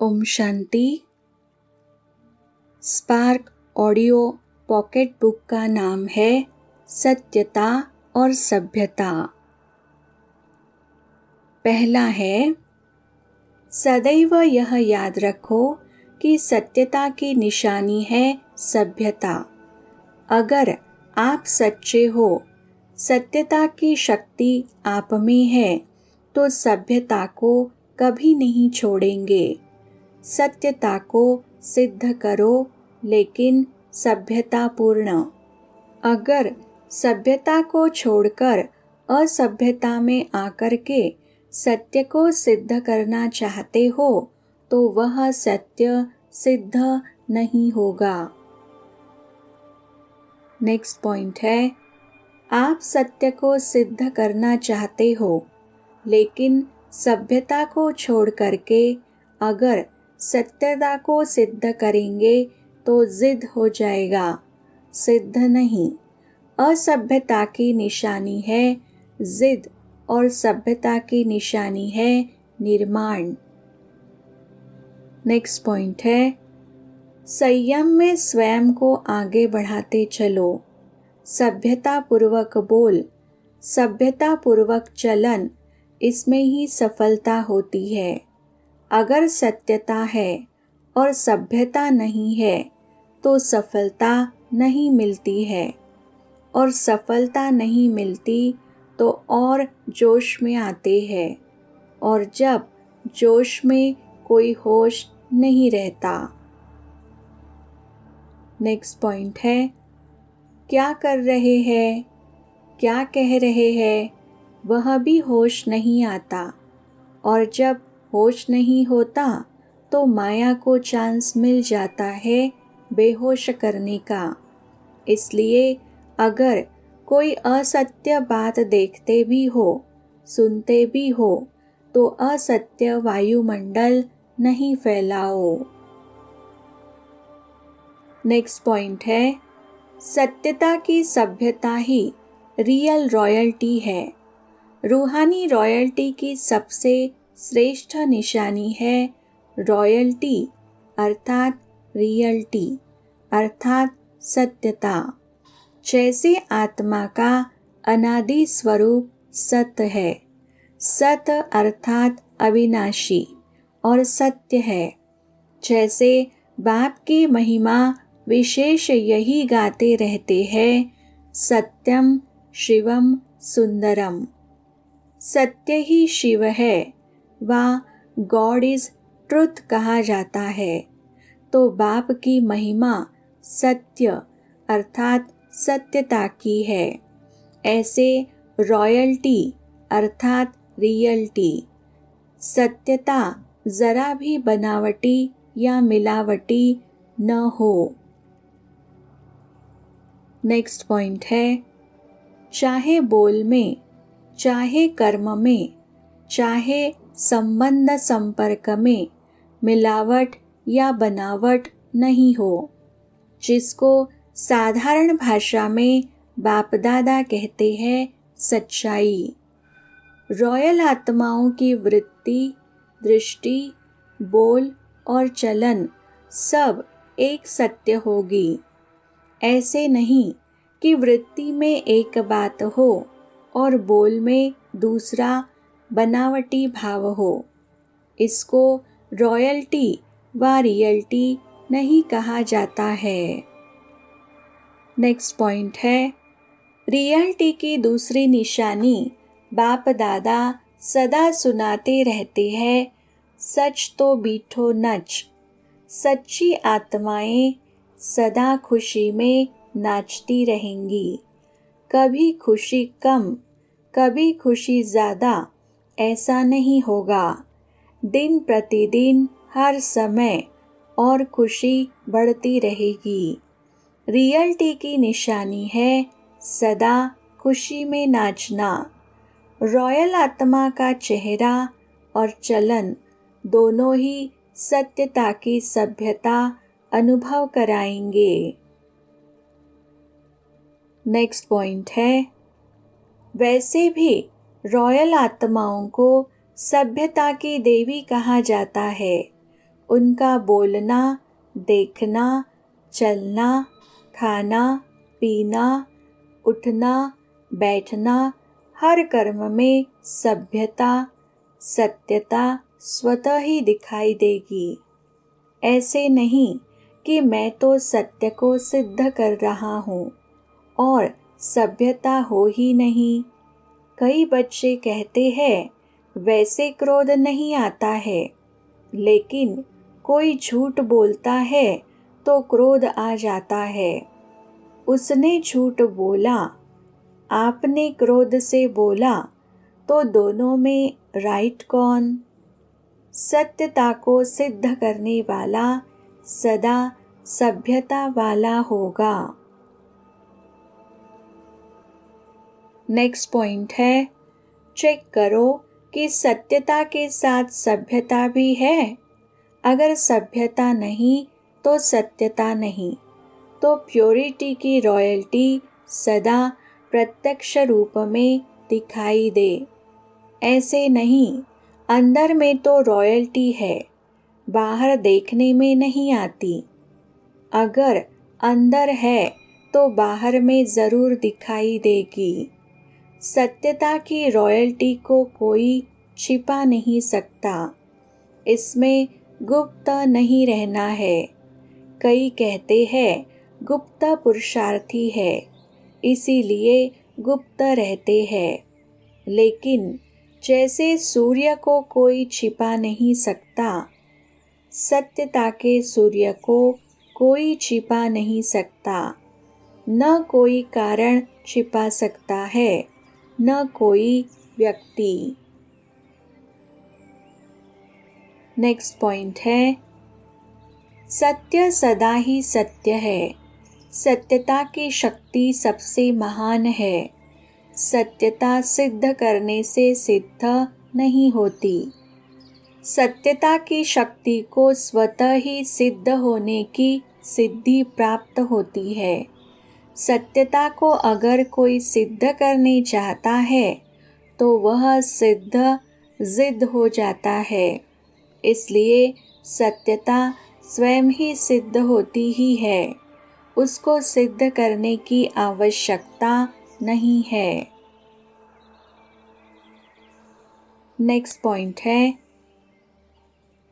Om Shanti. Spark audio pocket book का नाम है सत्यता और सभ्यता। पहला है, सदैव यह याद रखो कि सत्यता की निशानी है सभ्यता। अगर आप सच्चे हो, सत्यता की शक्ति आप में है, तो सभ्यता को कभी नहीं छोड़ेंगे। सत्यता को सिद्ध करो, लेकिन सभ्यता पूर्ण। अगर सभ्यता को छोड़कर असभ्यता में आकर के सत्य को सिद्ध करना चाहते हो, तो वह सत्य सिद्ध नहीं होगा। नेक्स्ट पॉइंट है, आप सत्य को सिद्ध करना चाहते हो, लेकिन सभ्यता को छोड़ करके अगर सत्यता को सिद्ध करेंगे तो जिद हो जाएगा, सिद्ध नहीं। असभ्यता की निशानी है जिद और सभ्यता की निशानी है निर्माण। नेक्स्ट पॉइंट है, संयम में स्वयं को आगे बढ़ाते चलो। सभ्यता पूर्वक बोल, सभ्यता पूर्वक चलन, इसमें ही सफलता होती है। अगर सत्यता है और सभ्यता नहीं है, तो सफलता नहीं मिलती है, और सफलता नहीं मिलती तो और जोश में आते हैं, और जब जोश में कोई होश नहीं रहता। नेक्स्ट पॉइंट है, क्या कर रहे हैं, क्या कह रहे हैं, वह भी होश नहीं आता, और जब होश नहीं होता तो माया को चांस मिल जाता है बेहोश करने का। इसलिए अगर कोई असत्य बात देखते भी हो, सुनते भी हो, तो असत्य वायुमंडल नहीं फैलाओ। नेक्स्ट पॉइंट है, सत्यता की सभ्यता ही रियल रॉयल्टी है। रूहानी रॉयल्टी की सबसे श्रेष्ठ निशानी है रॉयल्टी, अर्थात रियल्टी, अर्थात सत्यता। जैसे आत्मा का अनादि स्वरूप सत्य है, सत अर्थात अविनाशी और सत्य है। जैसे बाप की महिमा विशेष यही गाते रहते हैं, सत्यम शिवम सुंदरम। सत्य ही शिव है, वा गॉड इज ट्रुथ कहा जाता है। तो बाप की महिमा सत्य अर्थात सत्यता की है। ऐसे रॉयल्टी अर्थात रियल्टी, सत्यता जरा भी बनावटी या मिलावटी न हो। नेक्स्ट पॉइंट है, चाहे बोल में, चाहे कर्म में, चाहे संबंध संपर्क में मिलावट या बनावट नहीं हो, जिसको साधारण भाषा में बाप दादा कहते हैं सच्चाई। रॉयल आत्माओं की वृत्ति, दृष्टि, बोल और चलन सब एक सत्य होगी। ऐसे नहीं कि वृत्ति में एक बात हो और बोल में दूसरा बनावटी भाव हो। इसको रॉयल्टी व रियल्टी नहीं कहा जाता है। नेक्स्ट पॉइंट है, रियल्टी की दूसरी निशानी बाप दादा सदा सुनाते रहते हैं, सच तो बीठो नच। सच्ची आत्माएं सदा खुशी में नाचती रहेंगी। कभी खुशी कम, कभी खुशी ज़्यादा, ऐसा नहीं होगा। दिन प्रतिदिन हर समय और खुशी बढ़ती रहेगी। रियल्टी की निशानी है सदा खुशी में नाचना। रॉयल आत्मा का चेहरा और चलन दोनों ही सत्यता की सभ्यता अनुभव कराएंगे। नेक्स्ट पॉइंट है, वैसे भी रॉयल आत्माओं को सभ्यता की देवी कहा जाता है। उनका बोलना, देखना, चलना, खाना, पीना, उठना, बैठना, हर कर्म में सभ्यता, सत्यता स्वतः ही दिखाई देगी। ऐसे नहीं कि मैं तो सत्य को सिद्ध कर रहा हूँ और सभ्यता हो ही नहीं। कई बच्चे कहते हैं वैसे क्रोध नहीं आता है, लेकिन कोई झूठ बोलता है तो क्रोध आ जाता है। उसने झूठ बोला, आपने क्रोध से बोला, तो दोनों में राइट कौन? सत्यता को सिद्ध करने वाला सदा सभ्यता वाला होगा। नेक्स्ट पॉइंट है, चेक करो कि सत्यता के साथ सभ्यता भी है। अगर सभ्यता नहीं तो सत्यता नहीं, तो प्योरिटी की रॉयल्टी सदा प्रत्यक्ष रूप में दिखाई दे। ऐसे नहीं, अंदर में तो रॉयल्टी है, बाहर देखने में नहीं आती। अगर अंदर है तो बाहर में ज़रूर दिखाई देगी। सत्यता की रॉयल्टी को कोई छिपा नहीं सकता, इसमें गुप्त नहीं रहना है। कई कहते हैं गुप्त पुरुषार्थी है, इसीलिए गुप्त रहते हैं। लेकिन जैसे सूर्य को कोई छिपा नहीं सकता, सत्यता के सूर्य को कोई छिपा नहीं सकता। न कोई कारण छिपा सकता है, न कोई व्यक्ति। नेक्स्ट पॉइंट है, सत्य सदा ही सत्य है। सत्यता की शक्ति सबसे महान है। सत्यता सिद्ध करने से सिद्ध नहीं होती। सत्यता की शक्ति को स्वतः ही सिद्ध होने की सिद्धि प्राप्त होती है। सत्यता को अगर कोई सिद्ध करने चाहता है तो वह सिद्ध जिद्द हो जाता है। इसलिए सत्यता स्वयं ही सिद्ध होती ही है, उसको सिद्ध करने की आवश्यकता नहीं है। नेक्स्ट पॉइंट है,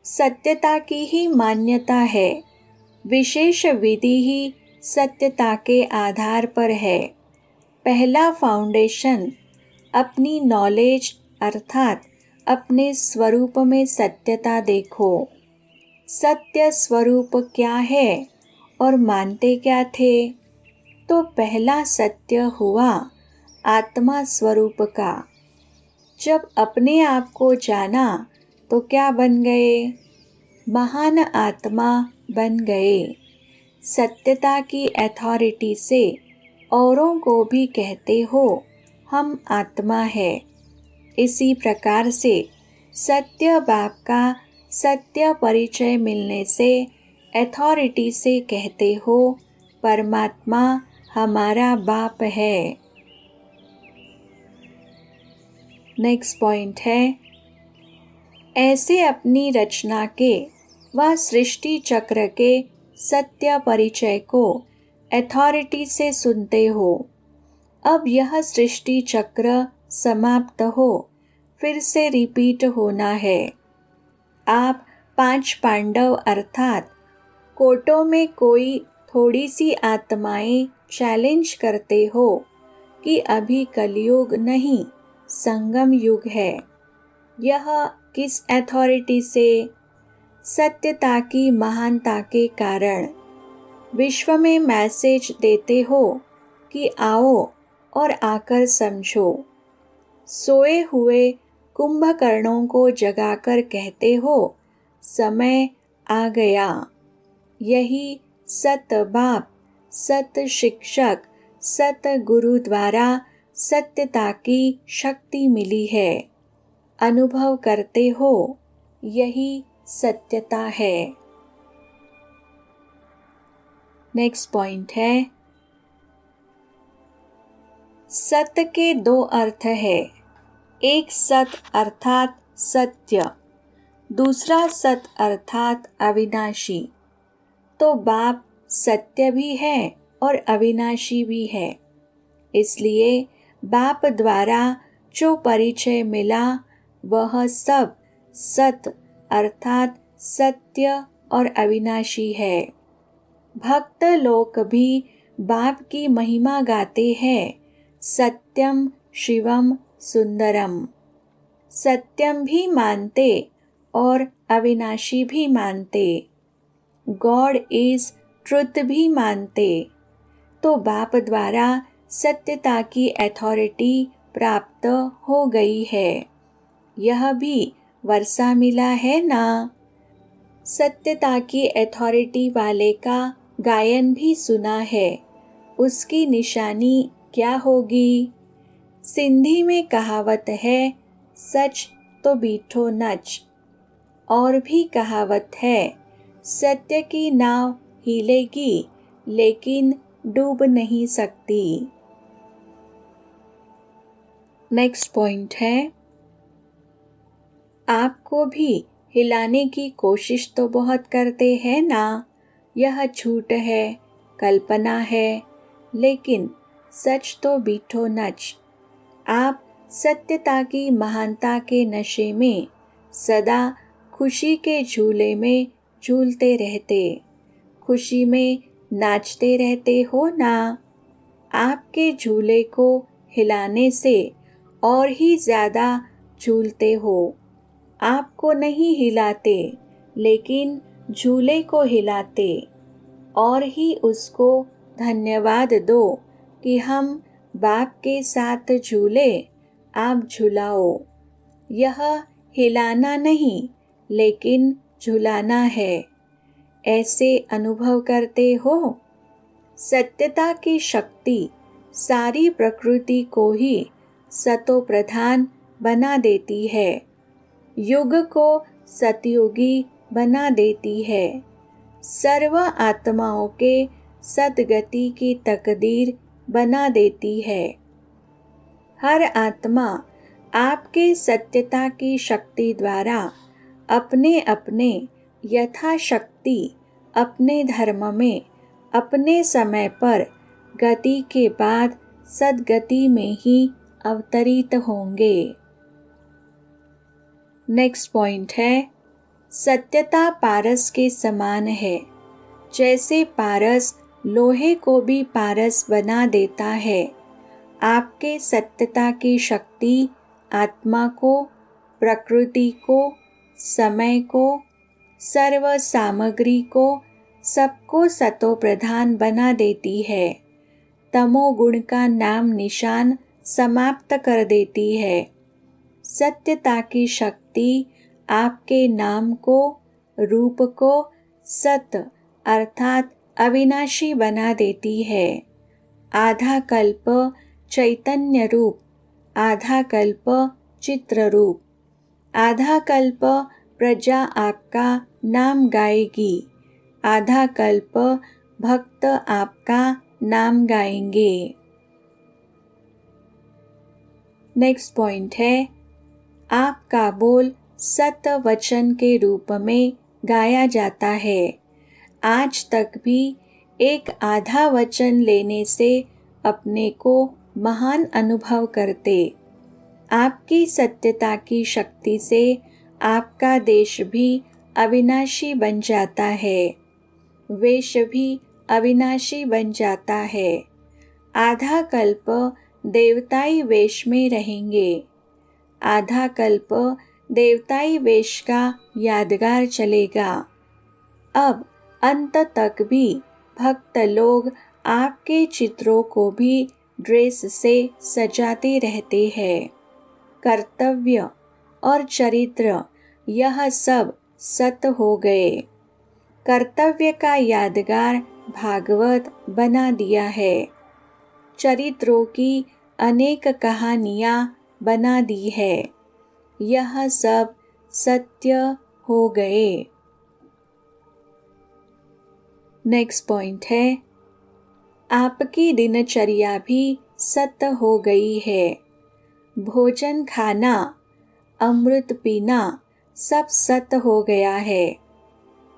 सत्यता की ही मान्यता है। विशेष विधि ही सत्यता के आधार पर है। पहला फाउंडेशन अपनी नॉलेज अर्थात अपने स्वरूप में सत्यता देखो। सत्य स्वरूप क्या है और मानते क्या थे? तो पहला सत्य हुआ आत्मा स्वरूप का। जब अपने आप को जाना तो क्या बन गए? महान आत्मा बन गए। सत्यता की अथॉरिटी से औरों को भी कहते हो हम आत्मा है। इसी प्रकार से सत्य बाप का सत्य परिचय मिलने से अथॉरिटी से कहते हो परमात्मा हमारा बाप है। नेक्स्ट पॉइंट है, ऐसे अपनी रचना के व सृष्टि चक्र के सत्य परिचय को अथॉरिटी से सुनते हो। अब यह सृष्टि चक्र समाप्त हो, फिर से रिपीट होना है। आप 5 पांडव अर्थात कोटों में कोई थोड़ी सी आत्माएं चैलेंज करते हो कि अभी कलयुग नहीं संगम युग है। यह किस अथॉरिटी से? सत्यता की महानता के कारण। विश्व में मैसेज देते हो कि आओ और आकर समझो। सोए हुए कुंभकर्णों को जगाकर कहते हो समय आ गया। यही सत बाप, सत शिक्षक, सत गुरु द्वारा सत्यता की शक्ति मिली है। अनुभव करते हो, यही सत्यता है। नेक्स्ट पॉइंट है, सत्य के 2 अर्थ है। एक सत अर्थात सत्य, दूसरा सत अर्थात अविनाशी। तो बाप सत्य भी है और अविनाशी भी है। इसलिए बाप द्वारा जो परिचय मिला वह सब सत अर्थात सत्य और अविनाशी है। भक्त लोग भी बाप की महिमा गाते हैं, सत्यम शिवम सुंदरम। सत्यम भी मानते और अविनाशी भी मानते, गॉड इज ट्रुथ भी मानते। तो बाप द्वारा सत्यता की अथॉरिटी प्राप्त हो गई है। यह भी वर्षा मिला है ना। सत्यता की अथॉरिटी वाले का गायन भी सुना है, उसकी निशानी क्या होगी? सिंधी में कहावत है, सच तो बीठो नच। और भी कहावत है, सत्य की नाव हिलेगी लेकिन डूब नहीं सकती। नेक्स्ट पॉइंट है, आपको भी हिलाने की कोशिश तो बहुत करते हैं ना। यह झूठ है, कल्पना है, लेकिन सच तो बीठो नच। आप सत्यता की महानता के नशे में सदा खुशी के झूले में झूलते रहते, खुशी में नाचते रहते हो ना। आपके झूले को हिलाने से और ही ज़्यादा झूलते हो। आपको नहीं हिलाते लेकिन झूले को हिलाते, और ही उसको धन्यवाद दो कि हम बाप के साथ झूले, आप झुलाओ। यह हिलाना नहीं लेकिन झुलाना है। ऐसे अनुभव करते हो। सत्यता की शक्ति सारी प्रकृति को ही सतो प्रधान बना देती है, युग को सतयुगी बना देती है, सर्व आत्माओं के सद्गति की तकदीर बना देती है। हर आत्मा आपके सत्यता की शक्ति द्वारा अपने अपने यथाशक्ति अपने धर्म में अपने समय पर गति के बाद सद्गति में ही अवतरित होंगे। नेक्स्ट पॉइंट है, सत्यता पारस के समान है। जैसे पारस लोहे को भी पारस बना देता है, आपके सत्यता की शक्ति आत्मा को, प्रकृति को, समय को, सर्व सामग्री को, सबको सतो प्रधान बना देती है। तमोगुण का नाम निशान समाप्त कर देती है। सत्यता की शक्ति आपके नाम को, रूप को सत अर्थात अविनाशी बना देती है। आधा कल्प चैतन्य रूप, आधा कल्प चित्र रूप, आधा कल्प प्रजा आपका नाम गाएगी, आधा कल्प भक्त आपका नाम गाएंगे। नेक्स्ट पॉइंट है, आपका बोल सत वचन के रूप में गाया जाता है। आज तक भी एक आधा वचन लेने से अपने को महान अनुभव करते। आपकी सत्यता की शक्ति से आपका देश भी अविनाशी बन जाता है, वेश भी अविनाशी बन जाता है। आधा कल्प देवताई वेश में रहेंगे, आधा कल्प देवताई वेश का यादगार चलेगा। अब अंत तक भी भक्त लोग आपके चित्रों को भी ड्रेस से सजाते रहते हैं। कर्तव्य और चरित्र यह सब सत हो गए। कर्तव्य का यादगार भागवत बना दिया है, चरित्रों की अनेक कहानियाँ बना दी है। यह सब सत्य हो गए। नेक्स्ट पॉइंट है, आपकी दिनचर्या भी सत्य हो गई है। भोजन खाना, अमृत पीना सब सत हो गया है।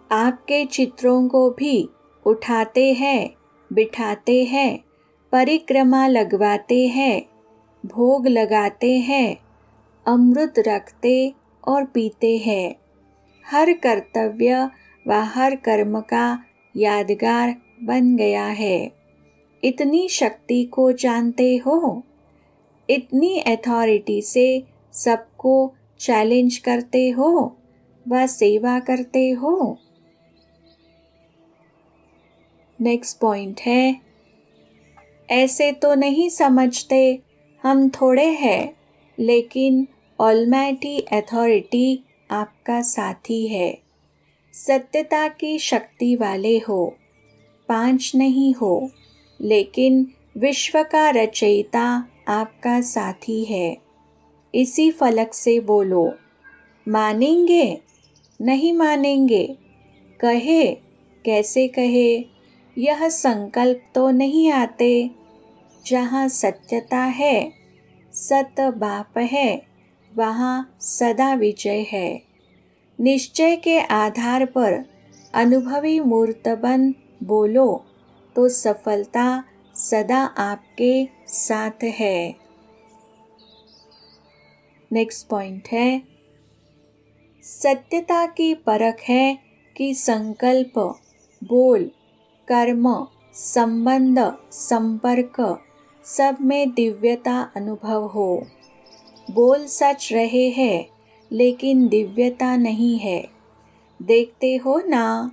आपके चित्रों को भी उठाते हैं, बिठाते हैं, परिक्रमा लगवाते हैं, भोग लगाते हैं, अमृत रखते और पीते हैं। हर कर्तव्य व हर कर्म का यादगार बन गया है। इतनी शक्ति को जानते हो? इतनी अथॉरिटी से सबको चैलेंज करते हो व सेवा करते हो। नेक्स्ट पॉइंट है, ऐसे तो नहीं समझते हम थोड़े हैं, लेकिन ऑलमाइटी अथॉरिटी आपका साथी है। सत्यता की शक्ति वाले हो, 5 नहीं हो, लेकिन विश्व का रचयिता आपका साथी है। इसी फलक से बोलो, मानेंगे? नहीं मानेंगे? कहे, कैसे कहे? यह संकल्प तो नहीं आते। जहाँ सत्यता है, सत बाप है, वहाँ सदा विजय है। निश्चय के आधार पर अनुभवी मूर्तबन बोलो तो सफलता सदा आपके साथ है। नेक्स्ट पॉइंट है, सत्यता की परख है कि संकल्प, बोल, कर्म, संबंध, संपर्क सब में दिव्यता अनुभव हो। बोल सच रहे हैं, लेकिन दिव्यता नहीं है। देखते हो ना,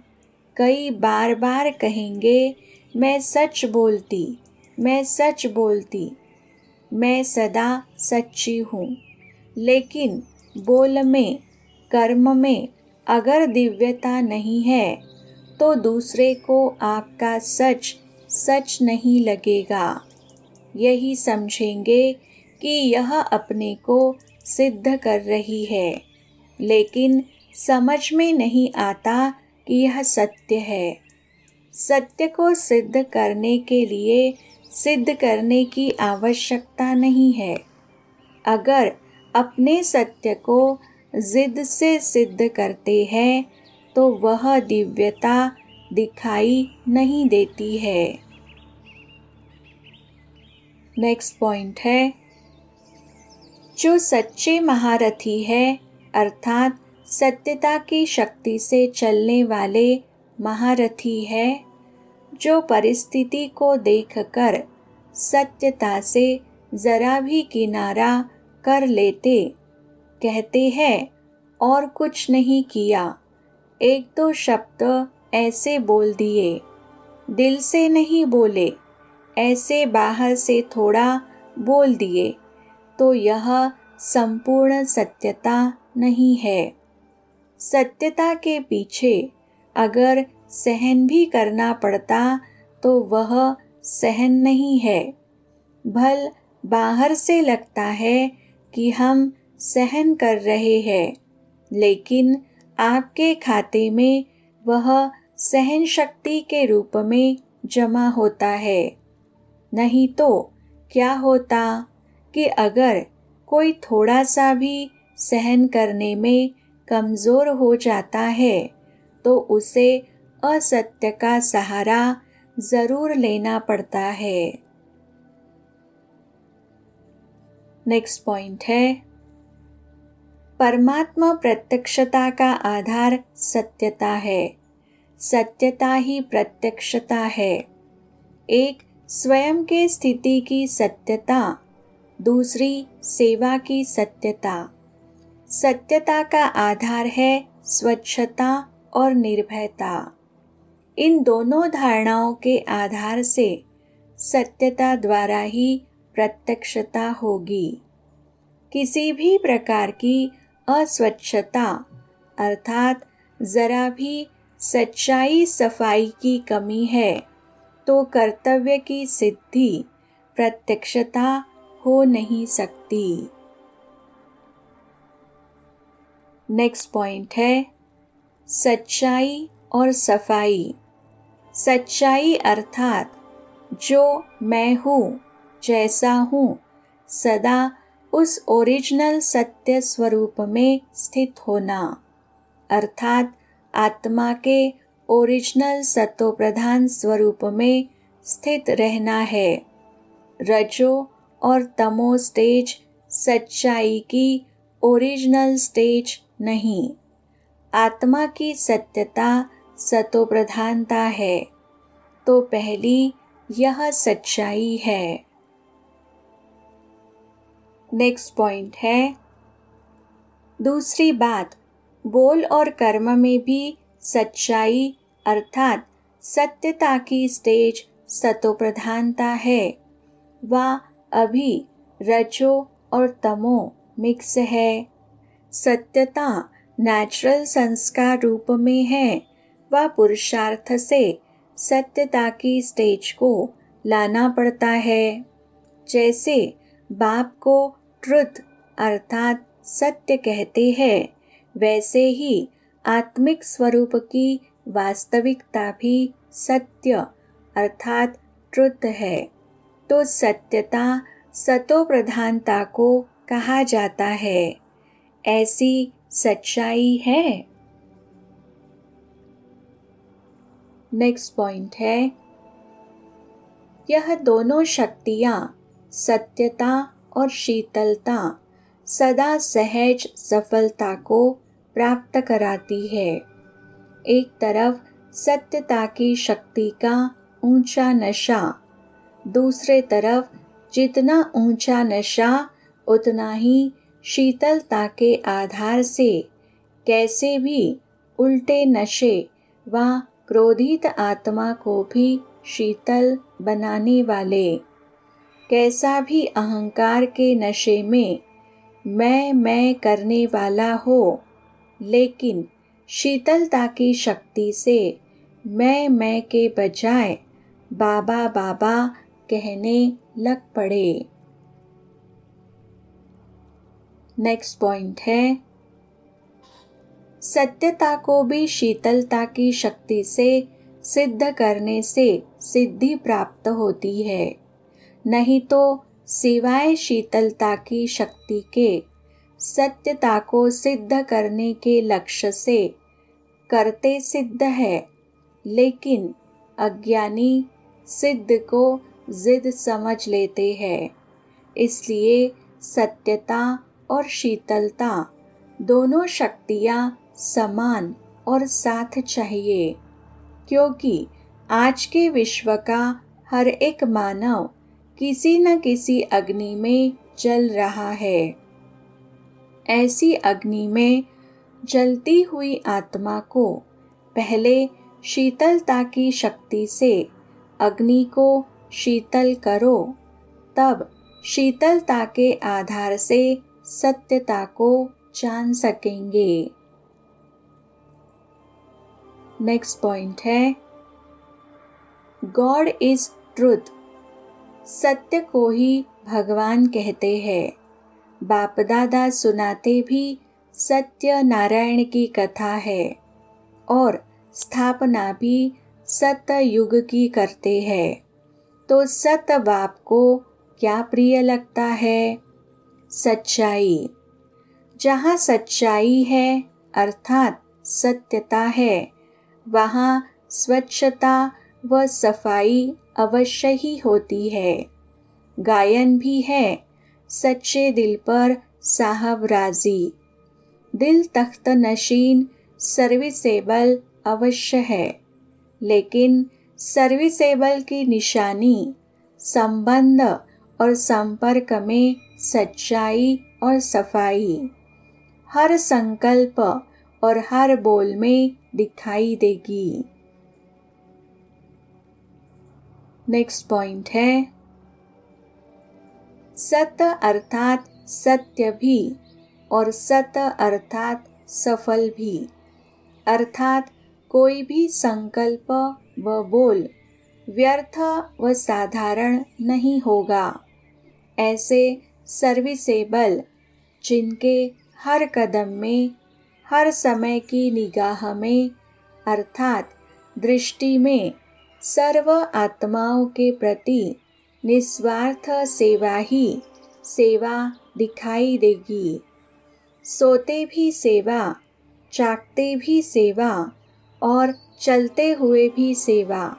कई बार बार कहेंगे, मैं सच बोलती, मैं सच बोलती, मैं सदा सच्ची हूँ। लेकिन बोल में, कर्म में अगर दिव्यता नहीं है, तो दूसरे को आपका सच सच नहीं लगेगा। यही समझेंगे कि यह अपने को सिद्ध कर रही है, लेकिन समझ में नहीं आता कि यह सत्य है। सत्य को सिद्ध करने के लिए सिद्ध करने की आवश्यकता नहीं है। अगर अपने सत्य को जिद से सिद्ध करते हैं, तो वह दिव्यता दिखाई नहीं देती है। नेक्स्ट पॉइंट है, जो सच्चे महारथी है, अर्थात सत्यता की शक्ति से चलने वाले महारथी है, जो परिस्थिति को देखकर सत्यता से जरा भी किनारा कर लेते, कहते हैं और कुछ नहीं किया, एक दो शब्द ऐसे बोल दिए, दिल से नहीं बोले, ऐसे बाहर से थोड़ा बोल दिए, तो यह संपूर्ण सत्यता नहीं है। सत्यता के पीछे अगर सहन भी करना पड़ता, तो वह सहन नहीं है। भल बाहर से लगता है कि हम सहन कर रहे हैं, लेकिन आपके खाते में वह सहन शक्ति के रूप में जमा होता है। नहीं तो क्या होता कि अगर कोई थोड़ा सा भी सहन करने में कमज़ोर हो जाता है, तो उसे असत्य का सहारा ज़रूर लेना पड़ता है। नेक्स्ट पॉइंट है, परमात्मा प्रत्यक्षता का आधार सत्यता है। सत्यता ही प्रत्यक्षता है। एक स्वयं के स्थिति की सत्यता, दूसरी सेवा की सत्यता। सत्यता का आधार है स्वच्छता और निर्भयता। इन दोनों धारणाओं के आधार से सत्यता द्वारा ही प्रत्यक्षता होगी। किसी भी प्रकार की अस्वच्छता अर्थात जरा भी सच्चाई सफाई की कमी है, तो कर्तव्य की सिद्धि प्रत्यक्षता हो नहीं सकती। नेक्स्ट पॉइंट है, सच्चाई और सफाई। सच्चाई अर्थात जो मैं हूँ, जैसा हूँ, सदा उस ओरिजिनल सत्य स्वरूप में स्थित होना, अर्थात आत्मा के ओरिजिनल सतो प्रधान स्वरूप में स्थित रहना है। रजो और तमो स्टेज सच्चाई की ओरिजिनल स्टेज नहीं। आत्मा की सत्यता सतो प्रधानता है, तो पहली यह सच्चाई है। नेक्स्ट पॉइंट है, दूसरी बात, बोल और कर्म में भी सच्चाई अर्थात सत्यता की स्टेज सतो प्रधानता है। वह अभी रजो और तमो मिक्स है। सत्यता नेचुरल संस्कार रूप में है। वह पुरुषार्थ से सत्यता की स्टेज को लाना पड़ता है। जैसे बाप को ट्रुथ अर्थात सत्य कहते हैं, वैसे ही आत्मिक स्वरूप की वास्तविकता भी सत्य अर्थात ट्रुथ है। तो सत्यता सतो प्रधानता को कहा जाता है। ऐसी सच्चाई है। नेक्स्ट पॉइंट है, यह दोनों शक्तियाँ सत्यता और शीतलता सदा सहज सफलता को प्राप्त कराती है। एक तरफ सत्यता की शक्ति का ऊंचा नशा, दूसरे तरफ जितना ऊंचा नशा उतना ही शीतलता के आधार से कैसे भी उल्टे नशे व क्रोधित आत्मा को भी शीतल बनाने वाले, कैसा भी अहंकार के नशे में मैं करने वाला हो, लेकिन शीतलता की शक्ति से मैं के बजाय बाबा बाबा कहने लग पड़े। नेक्स्ट पॉइंट है, सत्यता को भी शीतलता की शक्ति से सिद्ध करने से सिद्धि प्राप्त होती है। नहीं तो सिवाय शीतलता की शक्ति के सत्यता को सिद्ध करने के लक्ष्य से करते सिद्ध है, लेकिन अज्ञानी सिद्ध को जिद समझ लेते हैं। इसलिए सत्यता और शीतलता दोनों शक्तियाँ समान और साथ चाहिए, क्योंकि आज के विश्व का हर एक मानव किसी न किसी अग्नि में जल रहा है। ऐसी अग्नि में जलती हुई आत्मा को पहले शीतलता की शक्ति से अग्नि को शीतल करो, तब शीतलता के आधार से सत्यता को जान सकेंगे। नेक्स्ट पॉइंट है, गॉड इज ट्रुथ। सत्य को ही भगवान कहते हैं। बाप दादा सुनाते भी सत्य नारायण की कथा है और स्थापना भी सत्य युग की करते हैं। तो सत्य बाप को क्या प्रिय लगता है? सच्चाई। जहाँ सच्चाई है अर्थात सत्यता है, वहाँ स्वच्छता व सफाई अवश्य ही होती है। गायन भी है, सच्चे दिल पर साहब राजी। दिल तख्त नशीन सर्विसेबल अवश्य है, लेकिन सर्विसेबल की निशानी संबंध और संपर्क में सच्चाई और सफाई हर संकल्प और हर बोल में दिखाई देगी। नेक्स्ट पॉइंट है, सत्य अर्थात सत्य भी और सत्य अर्थात सफल भी। अर्थात कोई भी संकल्प व बोल व्यर्थ व साधारण नहीं होगा। ऐसे सर्विसेबल जिनके हर कदम में, हर समय की निगाह में अर्थात दृष्टि में सर्व आत्माओं के प्रति निस्वार्थ सेवा ही सेवा दिखाई देगी। सोते भी सेवा, जागते भी सेवा और चलते हुए भी सेवा।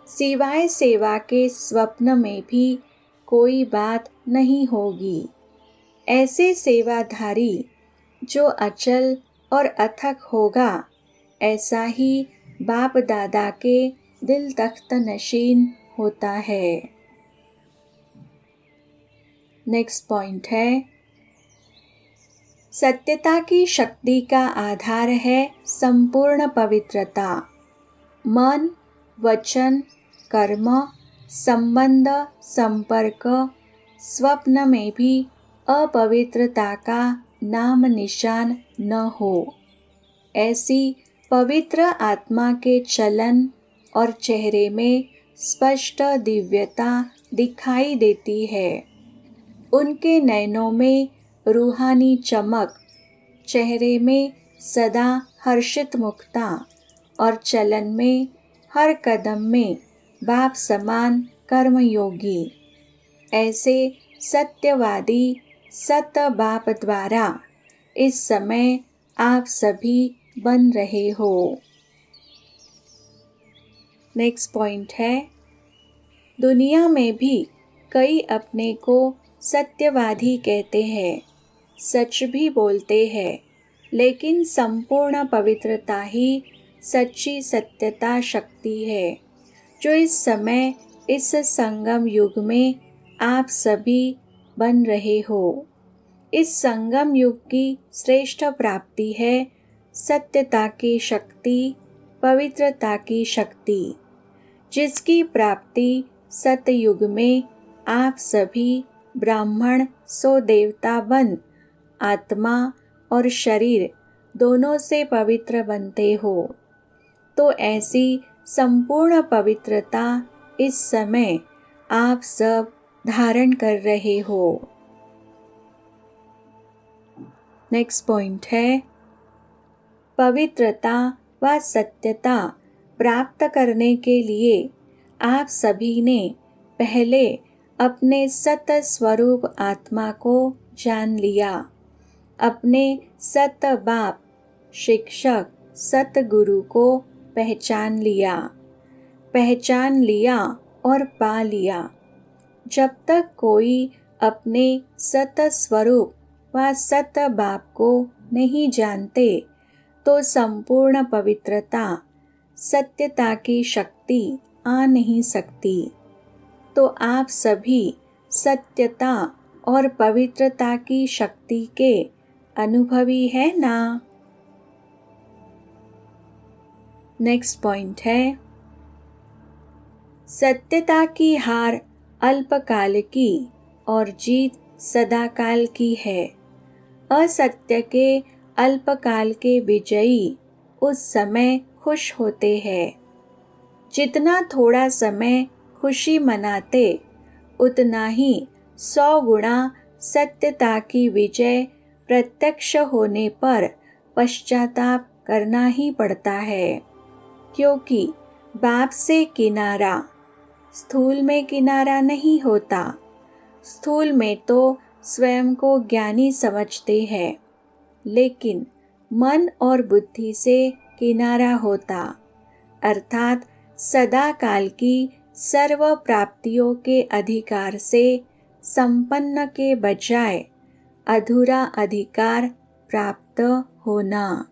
सिवाय सेवा के स्वप्न में भी कोई बात नहीं होगी। ऐसे सेवाधारी जो अचल और अथक होगा, ऐसा ही बाप दादा के दिल तख्त नशीन होता है। नेक्स्ट पॉइंट है, सत्यता की शक्ति का आधार है संपूर्ण पवित्रता। मन, वचन, कर्म, संबंध, संपर्क, स्वप्न में भी अपवित्रता का नाम निशान न हो। ऐसी पवित्र आत्मा के चलन और चेहरे में स्पष्ट दिव्यता दिखाई देती है। उनके नयनों में रूहानी चमक, चेहरे में सदा हर्षित मुखता और चलन में हर कदम में बाप समान कर्मयोगी। ऐसे सत्यवादी सत बाप द्वारा इस समय आप सभी बन रहे हो। नेक्स्ट पॉइंट है, दुनिया में भी कई अपने को सत्यवादी कहते हैं, सच भी बोलते हैं, लेकिन संपूर्ण पवित्रता ही सच्ची सत्यता शक्ति है, जो इस समय इस संगम युग में आप सभी बन रहे हो। इस संगम युग की श्रेष्ठ प्राप्ति है सत्यता की शक्ति, पवित्रता की शक्ति, जिसकी प्राप्ति सतयुग में आप सभी ब्राह्मण सो देवता बन आत्मा और शरीर दोनों से पवित्र बनते हो। तो ऐसी संपूर्ण पवित्रता इस समय आप सब धारण कर रहे हो। नेक्स्ट पॉइंट है, पवित्रता व सत्यता प्राप्त करने के लिए आप सभी ने पहले अपने सत स्वरूप आत्मा को जान लिया। अपने सत बाप, शिक्षक, सतगुरु को पहचान लिया और पा लिया। जब तक कोई अपने सत स्वरूप व सत बाप को नहीं जानते, तो संपूर्ण पवित्रता, सत्यता की शक्ति आ नहीं सकती। तो आप सभी सत्यता और पवित्रता की शक्ति के अनुभवी है ना। नेक्स्ट पॉइंट है, सत्यता की हार अल्पकाल की और जीत सदाकाल की है। असत्य के अल्पकाल के विजयी उस समय खुश होते हैं। जितना थोड़ा समय खुशी मनाते, उतना ही 100 गुणा सत्यता की विजय प्रत्यक्ष होने पर पश्चाताप करना ही पड़ता है। क्योंकि बाप से किनारा स्थूल में किनारा नहीं होता। स्थूल में तो स्वयं को ज्ञानी समझते हैं, लेकिन मन और बुद्धि से किनारा होता, अर्थात सदा काल की सर्व प्राप्तियों के अधिकार से संपन्न के बजाय अधूरा अधिकार प्राप्त होना।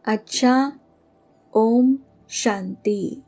अच्छा, ओम शांति।